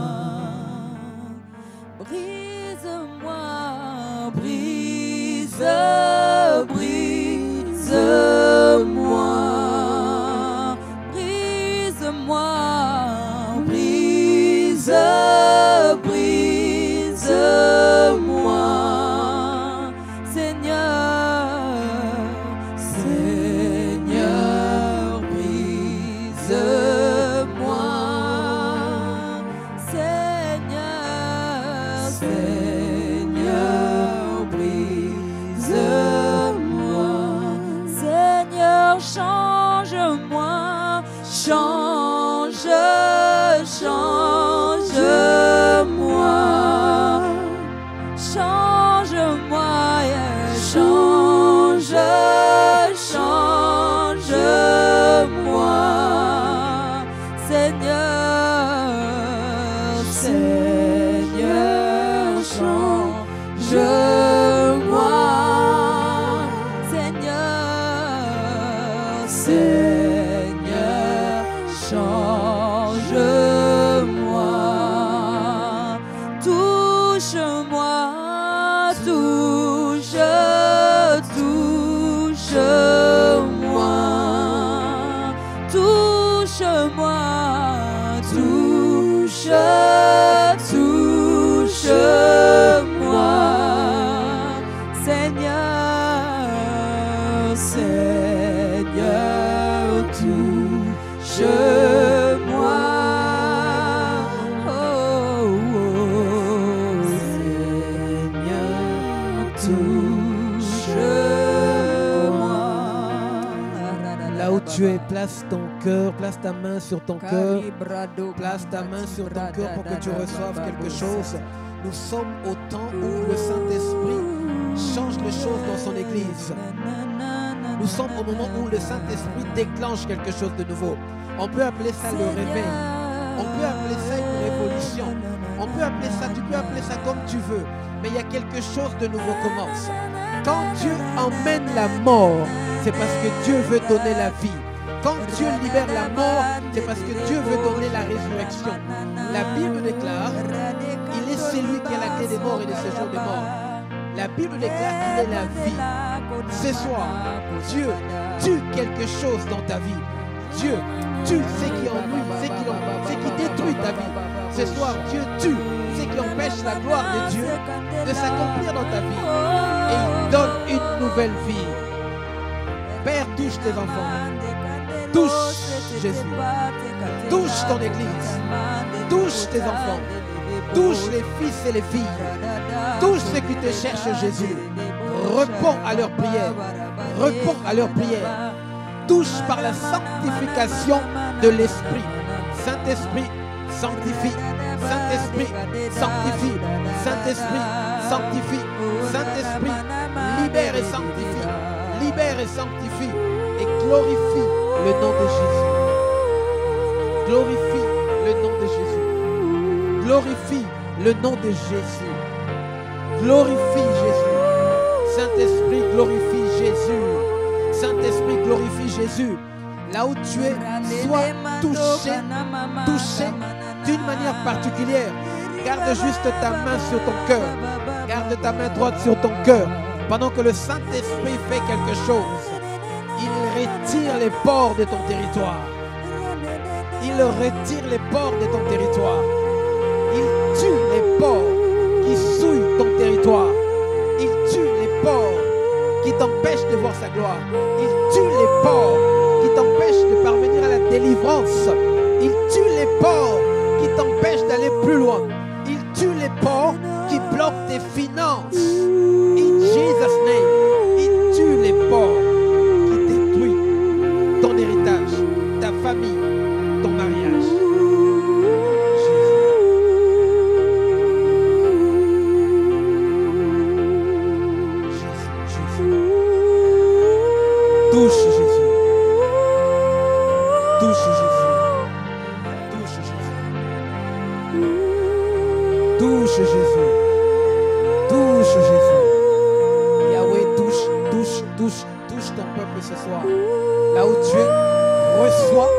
Brise-moi, brise, brise-moi. Brise-moi, brise, brise-moi. Seigneur, Seigneur, brise-moi. Seigneur, Seigneur, brise-moi. Seigneur, change-moi, change, change-moi. Change-moi, yeah. Change, change-moi. Seigneur, Seigneur, change-moi. touche-moi, touche-moi, Seigneur, Seigneur, touche-moi. Tu es, place ton cœur, place ta main sur ton cœur, place ta main sur ton cœur pour que tu reçoives quelque chose. Nous sommes au temps où le Saint-Esprit change les choses dans son Église. Nous sommes au moment où le Saint-Esprit déclenche quelque chose de nouveau. On peut appeler ça le réveil. On peut appeler ça une révolution. On peut appeler ça, tu peux appeler ça comme tu veux. Mais il y a quelque chose de nouveau commence. Quand Dieu emmène la mort, c'est parce que Dieu veut donner la vie. Quand Dieu libère la mort, c'est parce que Dieu veut donner la résurrection. La Bible déclare, il est celui qui a la clé des morts et des séjours des morts. La Bible déclare qu'il est la vie. Ce soir, Dieu tue quelque chose dans ta vie. Dieu tue ce qui ennuie, ce qui détruit ta vie. Ce soir, Dieu tue ce qui empêche la gloire de Dieu de s'accomplir dans ta vie. Et il donne une nouvelle vie. Père, touche tes enfants. Touche Jésus. Touche ton Église. Touche tes enfants. Touche les fils et les filles. Touche ceux qui te cherchent, Jésus. Réponds à leurs prières. Réponds à leurs prières. Touche par la sanctification de l'Esprit. Saint-Esprit, sanctifie. Saint-Esprit, sanctifie. Saint-Esprit, sanctifie. Saint-Esprit, libère et sanctifie. Libère et sanctifie. Et glorifie le nom de Jésus. Glorifie le nom de Jésus. Glorifie le nom de Jésus. Glorifie Jésus. Saint-Esprit, glorifie Jésus. Saint-Esprit, glorifie Jésus. Là où tu es, sois touché, touché d'une manière particulière. Garde juste ta main sur ton cœur. Garde ta main droite sur ton cœur. Pendant que le Saint-Esprit fait quelque chose, il retire les ports de ton territoire. Il retire les ports de ton territoire. Il tue les ports qui souillent ton territoire. Il tue les ports qui t'empêchent de voir sa gloire. Il tue les ports qui t'empêchent de parvenir à la délivrance. Il tue les ports qui t'empêchent d'aller plus loin. Il tue les ports qui bloquent tes finances. In Jesus' name, il tue les ports qui détruisent ton héritage, ta famille, ton mariage. Touche Jésus. Touche Jésus. Touche Jésus. Touche Jésus. Touche Jésus. Yahweh, touche ton peuple ce soir. Là où tu es, reçois.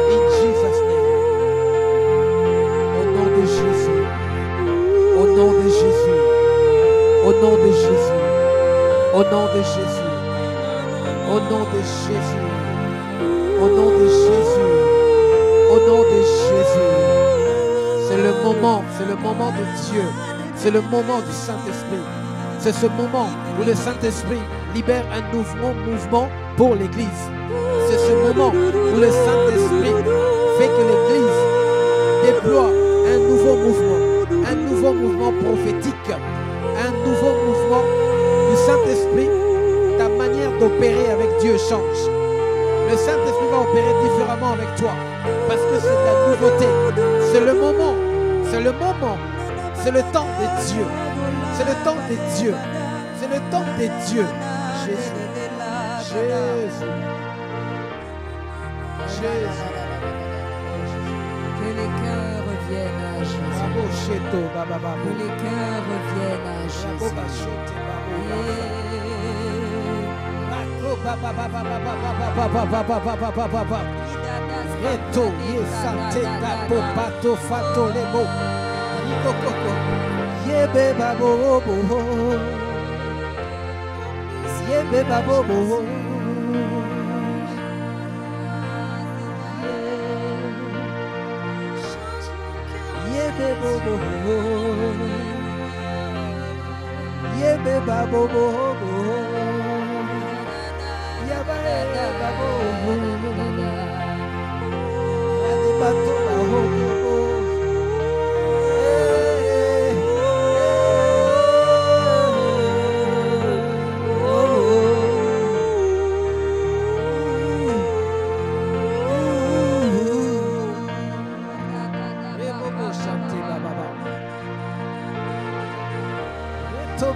In Jesus' name. Au nom de Jésus. Au nom de Jésus. Au nom de Jésus. Au nom de Jésus. Au nom de Jésus. Au nom de Jésus. Au nom de Jésus. C'est le moment de Dieu. C'est le moment du Saint-Esprit. C'est ce moment où le Saint-Esprit libère un mouvement pour l'Église. C'est ce moment où le Saint-Esprit fait que l'Église déploie un nouveau mouvement prophétique, un nouveau mouvement du Saint-Esprit. Ta manière d'opérer avec Dieu change. Le Saint-Esprit va opérer différemment avec toi parce que c'est de la nouveauté. C'est le moment. C'est le moment. C'est le temps de Dieu. C'est le temps de Dieu. C'est le temps de Dieu. Jésus. Jésus. Jésus. Que les cœurs reviennent à Jésus. Que les cœurs reviennent à Jésus. Yebe babo bo. Yebe babo bo. Yebe bobo. Yebe babo bo. Yaba babo. Adi bato babo.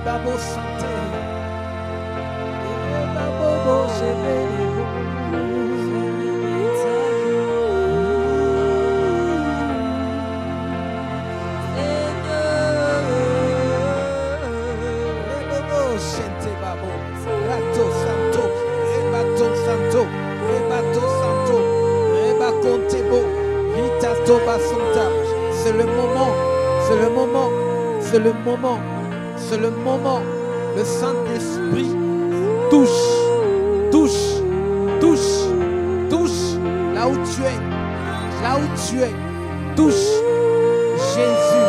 Babo santé, babo bo shebele bo. Babo shente babo, rato santo, rebato santo, rebato santo, rebacontebo, rita toba santa. C'est le moment, c'est le moment, c'est le moment. C'est le moment, le Saint-Esprit touche, touche, touche, touche, là où tu es, touche Jésus,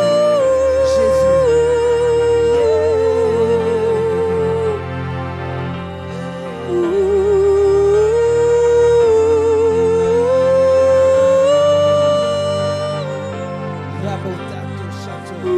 Jésus. Rabotato château.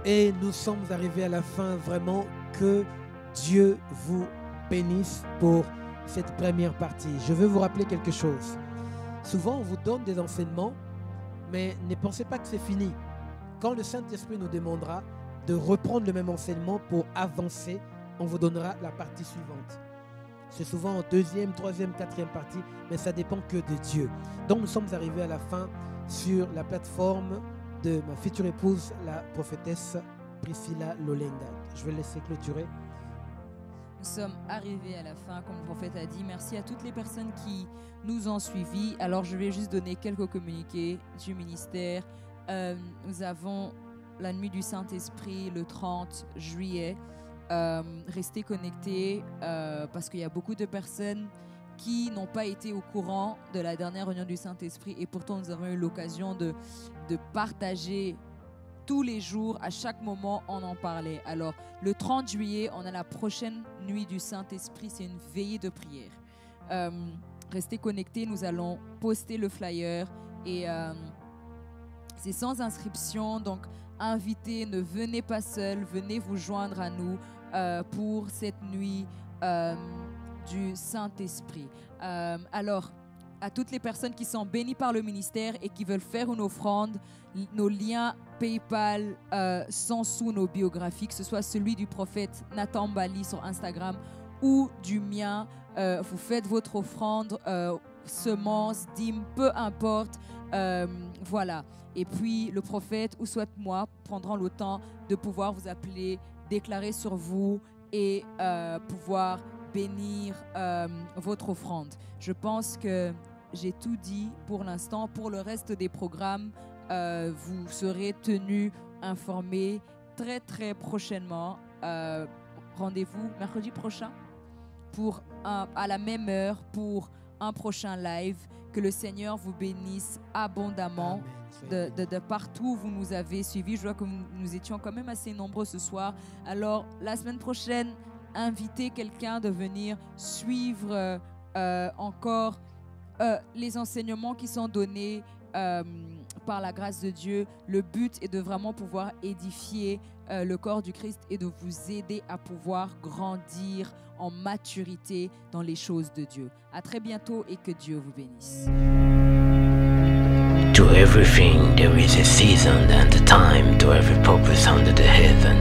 Et nous sommes arrivés à la fin, vraiment, que Dieu vous bénisse pour cette première partie. Je veux vous rappeler quelque chose. Souvent, on vous donne des enseignements, mais ne pensez pas que c'est fini. Quand le Saint-Esprit nous demandera de reprendre le même enseignement pour avancer, on vous donnera la partie suivante. C'est souvent en deuxième, troisième, quatrième partie, mais ça dépend que de Dieu. Donc, nous sommes arrivés à la fin sur la plateforme de ma future épouse, la prophétesse Priscilla Lolenga. Je vais laisser clôturer. Nous sommes arrivés à la fin, comme le prophète a dit. Merci à toutes les personnes qui nous ont suivis. Alors, je vais juste donner quelques communiqués du ministère. Nous avons la nuit du Saint-Esprit le 30 juillet. Restez connectés parce qu'il y a beaucoup de personnes qui n'ont pas été au courant de la dernière réunion du Saint-Esprit et pourtant nous avons eu l'occasion de partager tous les jours, à chaque moment on en parlait. Alors le 30 juillet, on a la prochaine nuit du Saint-Esprit, c'est une veillée de prière. Restez connectés, nous allons poster le flyer et c'est sans inscription, donc invitez, ne venez pas seul, venez vous joindre à nous pour cette nuit du Saint-Esprit. Alors, à toutes les personnes qui sont bénies par le ministère et qui veulent faire une offrande, nos liens PayPal sont sous nos biographies, que ce soit celui du prophète Nathan Bali sur Instagram ou du mien. Vous faites votre offrande semences, dîmes, peu importe. Voilà. Et puis le prophète, ou soit moi, prendront le temps de pouvoir vous appeler, déclarer sur vous et pouvoir bénir votre offrande. Je pense que j'ai tout dit pour l'instant. Pour le reste des programmes, vous serez tenus informés très très prochainement. Rendez-vous mercredi prochain pour à la même heure pour un prochain live. Que le Seigneur vous bénisse abondamment de partout où vous nous avez suivis. Je vois que nous étions quand même assez nombreux ce soir. Alors la semaine prochaine, invitez quelqu'un de venir suivre encore les enseignements qui sont donnés par la grâce de Dieu. Le but est de vraiment pouvoir édifier le corps du Christ et de vous aider à pouvoir grandir en maturité dans les choses de Dieu. À très bientôt et que Dieu vous bénisse. To everything there is a season and a time to every purpose under the heaven.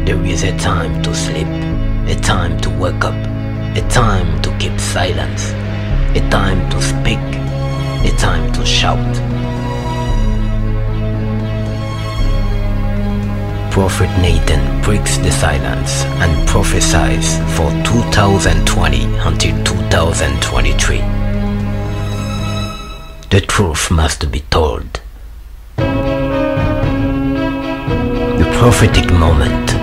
There is a time to sleep, a time to wake up, a time to keep silence, a time to speak, a time to shout. Prophet Nathan breaks the silence and prophesies for 2020 until 2023. The truth must be told. The prophetic moment,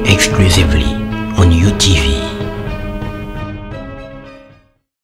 exclusively on UTV.